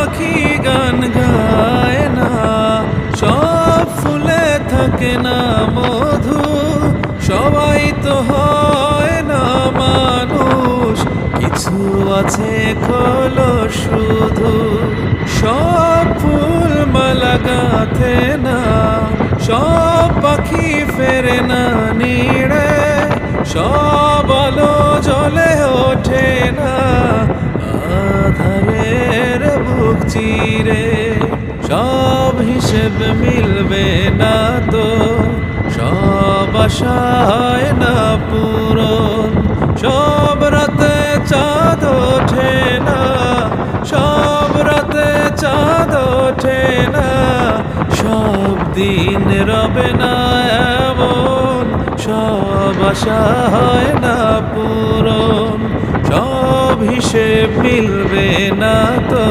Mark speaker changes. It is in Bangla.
Speaker 1: পাখি গান গায় না, সব ফুলে থাকে না মধু, সবাই তো হয় না মানুষ, কিছু আছে খোলো শুধু। সব ফুল মালা গাঁথে না, সব পাখি ফেরে না নিড়ে, সব আলো জ্বলে ওঠে না আধারের বুক চিরে। সব হিসেব মিলবে না তো, সব আশায় না পূরণ, সব রাতে চাঁদ ওঠে না, সব রাতে চাঁদ ওঠে না, সব দিন রবে না এমন, সব আশা হয় না পূরণ, সব হিসেব মিলবে না তো।